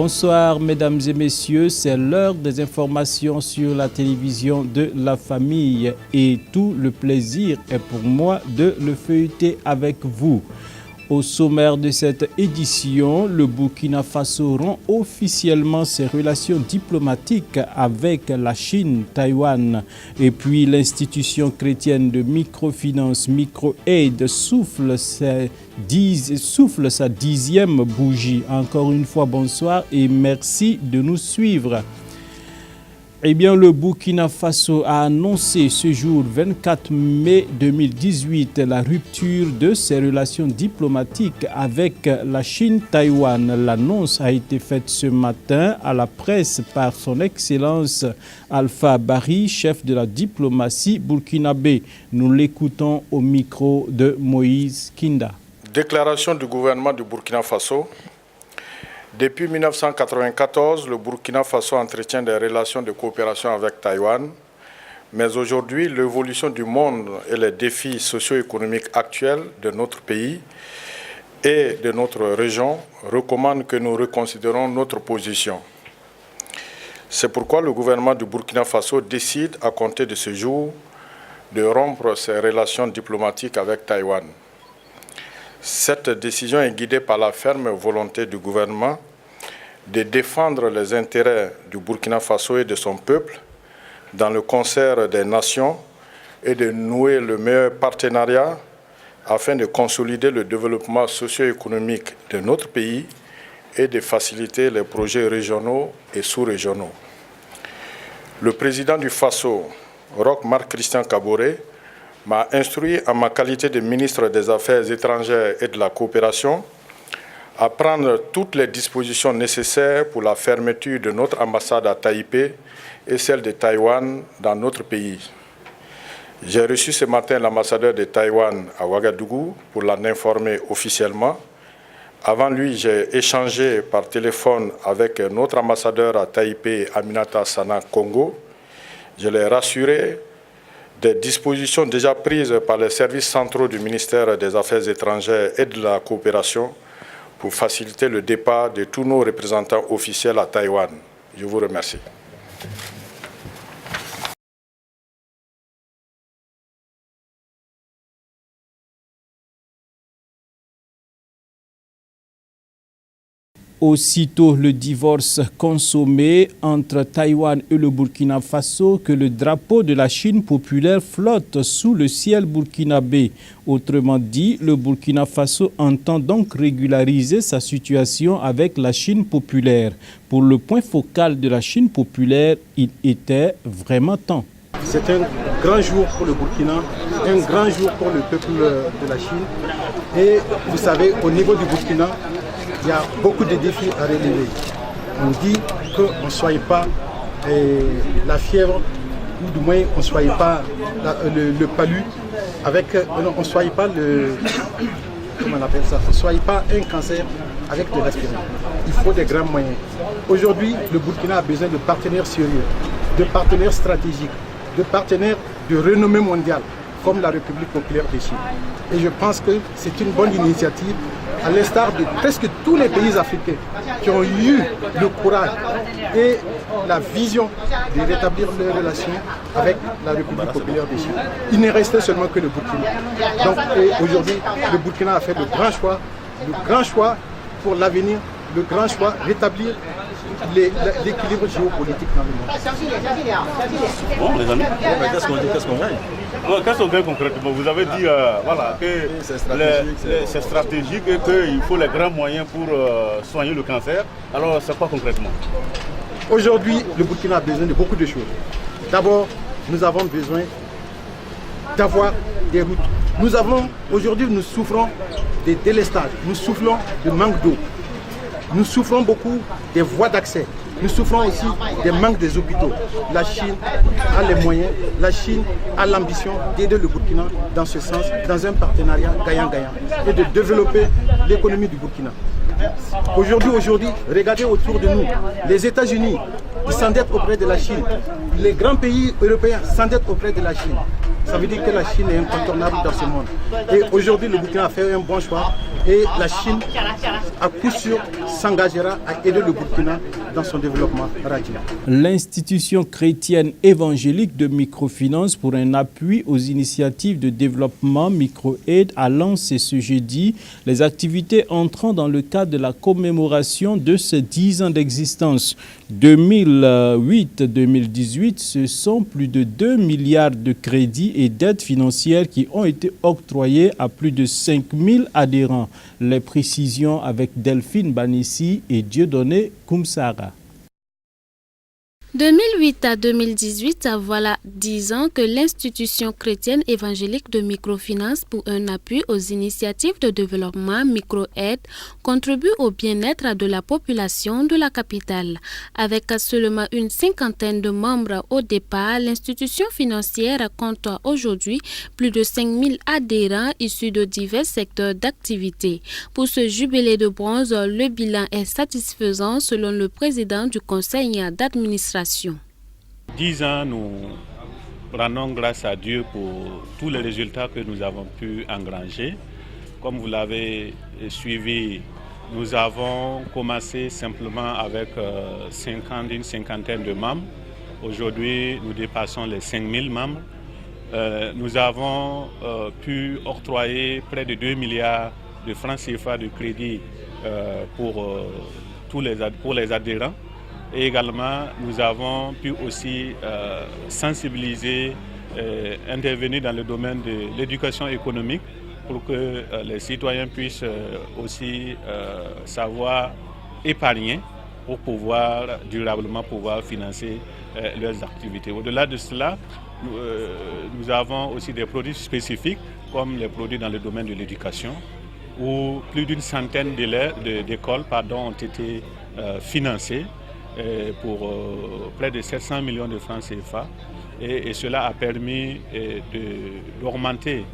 Bonsoir mesdames et messieurs, c'est l'heure des informations sur la télévision de la famille et tout le plaisir est pour moi de le feuilleter avec vous. Au sommaire de cette édition, le Burkina Faso rend officiellement ses relations diplomatiques avec la Chine, Taïwan. Et puis l'institution chrétienne de microfinance, Microaid, souffle sa 10e bougie. Encore une fois, bonsoir et merci de nous suivre. Eh bien, le Burkina Faso a annoncé ce jour 24 mai 2018 la rupture de ses relations diplomatiques avec la Chine-Taïwan. L'annonce a été faite ce matin à la presse par son Excellence Alpha Bari, chef de la diplomatie burkinabé. Nous l'écoutons au micro de Moïse Kinda. Déclaration du gouvernement du Burkina Faso. Depuis 1994, le Burkina Faso entretient des relations de coopération avec Taïwan, mais aujourd'hui, l'évolution du monde et les défis socio-économiques actuels de notre pays et de notre région recommandent que nous reconsidérons notre position. C'est pourquoi le gouvernement du Burkina Faso décide, à compter de ce jour, de rompre ses relations diplomatiques avec Taïwan. Cette décision est guidée par la ferme volonté du gouvernement de défendre les intérêts du Burkina Faso et de son peuple dans le concert des nations et de nouer le meilleur partenariat afin de consolider le développement socio-économique de notre pays et de faciliter les projets régionaux et sous-régionaux. Le président du Faso, Roch Marc Christian Kaboré, m'a instruit en ma qualité de ministre des Affaires étrangères et de la coopération à prendre toutes les dispositions nécessaires pour la fermeture de notre ambassade à Taipei et celle de Taïwan dans notre pays. J'ai reçu ce matin l'ambassadeur de Taïwan à Ouagadougou pour l'en informer officiellement. Avant lui, j'ai échangé par téléphone avec notre ambassadeur à Taipei, Aminata Sana Congo. Je l'ai rassuré des dispositions déjà prises par les services centraux du ministère des Affaires étrangères et de la coopération pour faciliter le départ de tous nos représentants officiels à Taïwan. Je vous remercie. Aussitôt le divorce consommé entre Taïwan et le Burkina Faso que le drapeau de la Chine populaire flotte sous le ciel burkinabé. Autrement dit, le Burkina Faso entend donc régulariser sa situation avec la Chine populaire. Pour le point focal de la Chine populaire, il était vraiment temps. C'est un grand jour pour le Burkina, un grand jour pour le peuple de la Chine. Et vous savez, au niveau du Burkina, il y a beaucoup de défis à relever. On dit qu'on ne soit pas la fièvre, ou du moins on ne soit pas le palu, on ne soit pas comment on appelle ça, on ne soit pas un cancer avec de l'aspirine. Il faut des grands moyens. Aujourd'hui, le Burkina a besoin de partenaires sérieux, de partenaires stratégiques, de partenaires de renommée mondiale, comme la République populaire de Chine. Et je pense que c'est une bonne initiative, à l'instar de presque tous les pays africains qui ont eu le courage et la vision de rétablir leurs relations avec la République populaire de Chine. Il n'est resté seulement que le Burkina. Donc aujourd'hui, le Burkina a fait le grand choix pour l'avenir, le grand choix rétablir l'équilibre géopolitique dans le monde. Bon, les amis, qu'est-ce qu'on dit, qu'est-ce qu'on gagne? Qu'est-ce qu'on gagne concrètement? Vous avez dit voilà, que c'est stratégique et qu'il faut les grands moyens pour soigner le cancer. Alors, c'est quoi concrètement? Aujourd'hui, le Burkina a besoin de beaucoup de choses. D'abord, nous avons besoin d'avoir des routes. Aujourd'hui, nous souffrons des délestages, nous souffrons de manque d'eau. Nous souffrons beaucoup des voies d'accès. Nous souffrons aussi des manques des hôpitaux. La Chine a les moyens, la Chine a l'ambition d'aider le Burkina dans ce sens, dans un partenariat gagnant-gagnant et de développer l'économie du Burkina. Aujourd'hui, regardez autour de nous, les États-Unis, ils s'endettent auprès de la Chine. Les grands pays européens s'endettent auprès de la Chine. Ça veut dire que la Chine est incontournable dans ce monde. Et aujourd'hui, le Burkina a fait un bon choix et la Chine à coup sûr s'engagera à aider le Burkina dans son développement rapide. L'institution chrétienne évangélique de microfinance pour un appui aux initiatives de développement micro-aide a lancé ce jeudi les activités entrant dans le cadre de la commémoration de ses 10 ans d'existence. 2008-2018, ce sont plus de 2 milliards de crédits et d'aides financières qui ont été octroyés à plus de 5000 adhérents. Les précisions avec Delphine Banissi et Dieudonné Koumsara. 2008 à 2018, voilà 10 ans que l'institution chrétienne évangélique de microfinance pour un appui aux initiatives de développement micro-aide contribue au bien-être de la population de la capitale. Avec seulement une cinquantaine de membres au départ, l'institution financière compte aujourd'hui plus de 5000 adhérents issus de divers secteurs d'activité. Pour ce jubilé de bronze, le bilan est satisfaisant selon le président du conseil d'administration. 10 ans, nous rendons grâce à Dieu pour tous les résultats que nous avons pu engranger. Comme vous l'avez suivi, nous avons commencé simplement avec une cinquantaine de membres. Aujourd'hui, nous dépassons les 5000 membres. Nous avons pu octroyer près de 2 milliards de francs CFA de crédit pour les adhérents. Et également, nous avons pu aussi sensibiliser, intervenir dans le domaine de l'éducation économique pour que les citoyens puissent aussi savoir épargner pour pouvoir durablement financer leurs activités. Au-delà de cela, nous avons aussi des produits spécifiques comme les produits dans le domaine de l'éducation où plus d'une centaine d'écoles ont été financées pour près de 700 millions de francs CFA et cela a permis d'augmenter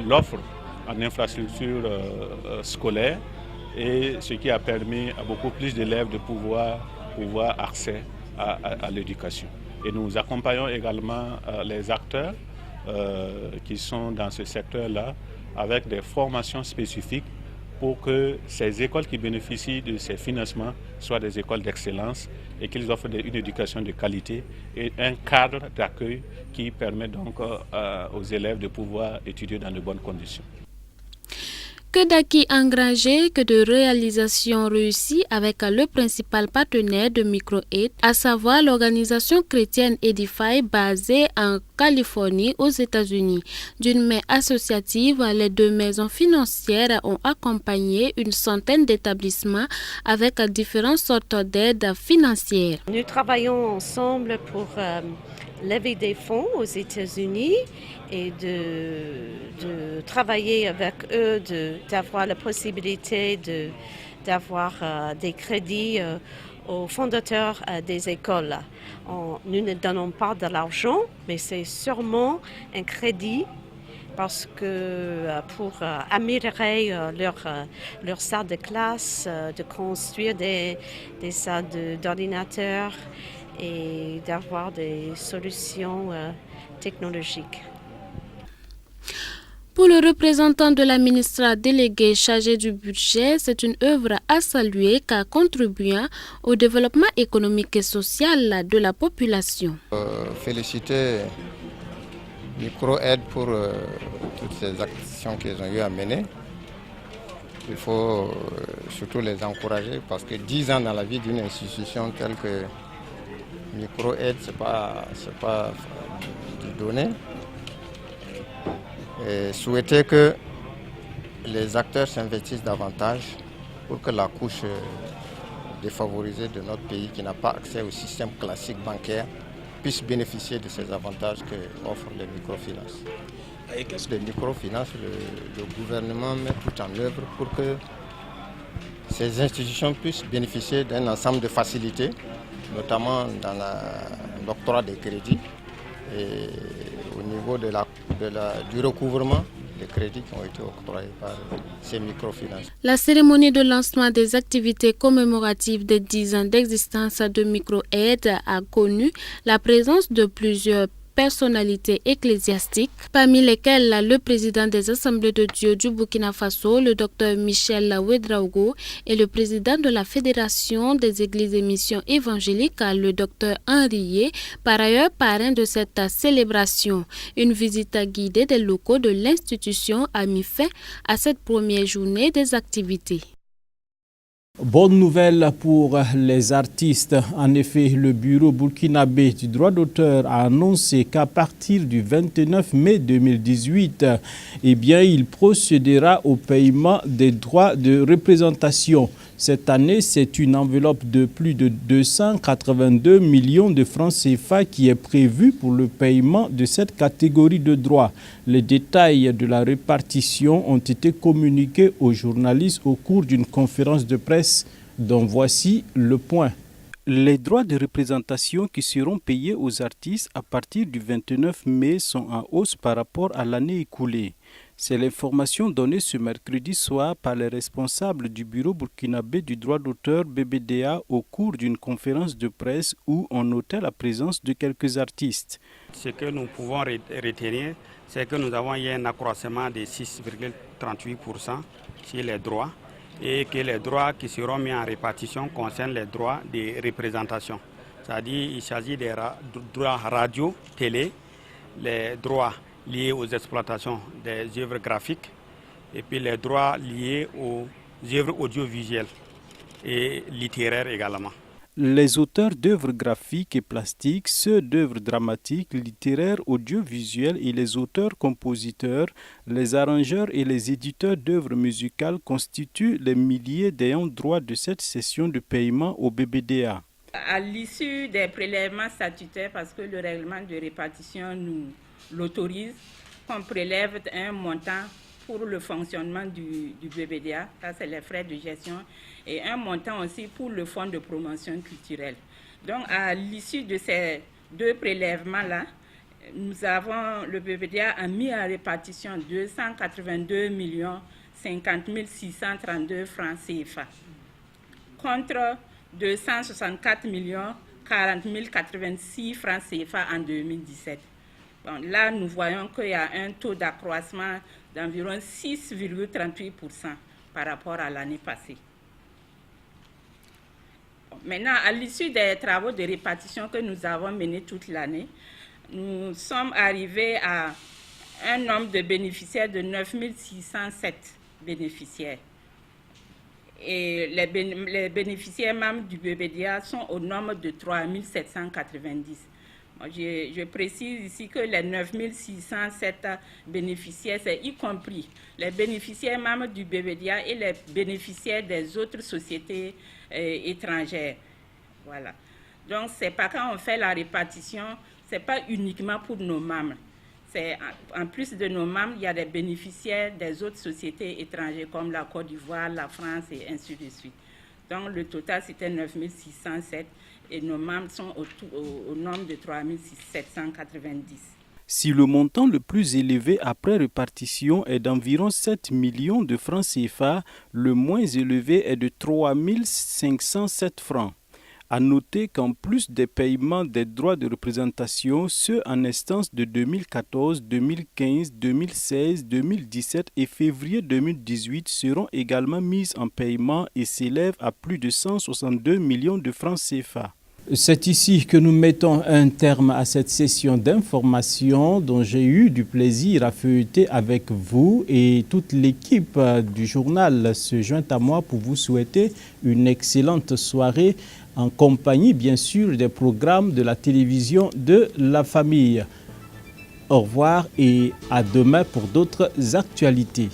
l'offre en infrastructure scolaire et ce qui a permis à beaucoup plus d'élèves de pouvoir accès à l'éducation. Et nous accompagnons également les acteurs qui sont dans ce secteur-là avec des formations spécifiques pour que ces écoles qui bénéficient de ces financements soient des écoles d'excellence et qu'ils offrent une éducation de qualité et un cadre d'accueil qui permet donc aux élèves de pouvoir étudier dans de bonnes conditions. Que d'acquis engrangés, que de réalisations réussies avec le principal partenaire de micro-aide, à savoir l'organisation chrétienne Edify basée en Californie aux États-Unis. D'une main associative, les deux maisons financières ont accompagné une centaine d'établissements avec différentes sortes d'aides financières. Nous travaillons ensemble pour lever des fonds aux États-Unis et de travailler avec eux, d'avoir la possibilité d'avoir des crédits aux fondateurs des écoles. Nous ne donnons pas de l'argent, mais c'est sûrement un crédit parce que pour améliorer leur salle de classe, de construire des salles d'ordinateurs et d'avoir des solutions technologiques. Pour le représentant de la ministre déléguée chargée du budget, c'est une œuvre à saluer car contribuant au développement économique et social de la population. Féliciter Micro-Aide pour toutes ces actions qu'ils ont eu à mener. Il faut surtout les encourager parce que 10 ans dans la vie d'une institution telle que Micro-Aide, ce n'est pas du donné. Et souhaiter que les acteurs s'investissent davantage pour que la couche défavorisée de notre pays qui n'a pas accès au système classique bancaire puisse bénéficier de ces avantages que offrent les microfinances. Et qu'est-ce que les microfinances, le gouvernement met tout en œuvre pour que ces institutions puissent bénéficier d'un ensemble de facilités, notamment dans l'octroi des crédits et au niveau du recouvrement des crédits qui ont été octroyés par ces microfinances. La cérémonie de lancement des activités commémoratives des 10 ans d'existence de Micro-Aide a connu la présence de plusieurs personnalités ecclésiastiques, parmi lesquelles le président des Assemblées de Dieu du Burkina Faso, le docteur Michel Ouedraogo, et le président de la Fédération des Églises et Missions évangéliques, le docteur Henri Yé, par ailleurs parrain de cette célébration. Une visite guidée des locaux de l'institution a mis fin à cette première journée des activités. Bonne nouvelle pour les artistes. En effet, le bureau burkinabé du droit d'auteur a annoncé qu'à partir du 29 mai 2018, il procédera au paiement des droits de représentation. Cette année, c'est une enveloppe de plus de 282 millions de francs CFA qui est prévue pour le paiement de cette catégorie de droits. Les détails de la répartition ont été communiqués aux journalistes au cours d'une conférence de presse dont voici le point. Les droits de représentation qui seront payés aux artistes à partir du 29 mai sont en hausse par rapport à l'année écoulée. C'est l'information donnée ce mercredi soir par les responsables du bureau burkinabé du droit d'auteur BBDA au cours d'une conférence de presse où on notait la présence de quelques artistes. Ce que nous pouvons retenir, c'est que nous avons eu un accroissement de 6,38% sur les droits et que les droits qui seront mis en répartition concernent les droits de représentation. C'est-à-dire qu'il s'agit des droits radio, télé, les droits liés aux exploitations des œuvres graphiques et puis les droits liés aux œuvres audiovisuelles et littéraires également. Les auteurs d'œuvres graphiques et plastiques, ceux d'œuvres dramatiques, littéraires, audiovisuelles et les auteurs-compositeurs, les arrangeurs et les éditeurs d'œuvres musicales constituent les milliers d'ayants droit de cette session de paiement au BBDA. À l'issue des prélèvements statutaires, parce que le règlement de répartition nous l'autorise, qu'on prélève un montant pour le fonctionnement du BBDA, ça c'est les frais de gestion, et un montant aussi pour le fonds de promotion culturelle. Donc à l'issue de ces deux prélèvements-là, le BBDA a mis en répartition 282 50 632 francs CFA, contre 264 40 086 francs CFA en 2017. Bon, là, nous voyons qu'il y a un taux d'accroissement d'environ 6,38% par rapport à l'année passée. Maintenant, à l'issue des travaux de répartition que nous avons menés toute l'année, nous sommes arrivés à un nombre de bénéficiaires de 9 607 bénéficiaires. Et les bénéficiaires membres du BBDA sont au nombre de 3 790. Je précise ici que les 9 607 bénéficiaires, c'est y compris les bénéficiaires membres du BBDA et les bénéficiaires des autres sociétés étrangères. Voilà. Donc, c'est pas quand on fait la répartition, c'est pas uniquement pour nos membres. En plus de nos membres, il y a des bénéficiaires des autres sociétés étrangères comme la Côte d'Ivoire, la France et ainsi de suite. Donc, le total, c'était 9 607 et nos membres sont au nombre de 3 790. Si le montant le plus élevé après répartition est d'environ 7 millions de francs CFA, le moins élevé est de 3 507 francs. À noter qu'en plus des paiements des droits de représentation, ceux en instance de 2014, 2015, 2016, 2017 et février 2018 seront également mis en paiement et s'élèvent à plus de 162 millions de francs CFA. C'est ici que nous mettons un terme à cette session d'information dont j'ai eu du plaisir à feuilleter avec vous, et toute l'équipe du journal se joint à moi pour vous souhaiter une excellente soirée en compagnie bien sûr des programmes de la télévision de la famille. Au revoir et à demain pour d'autres actualités.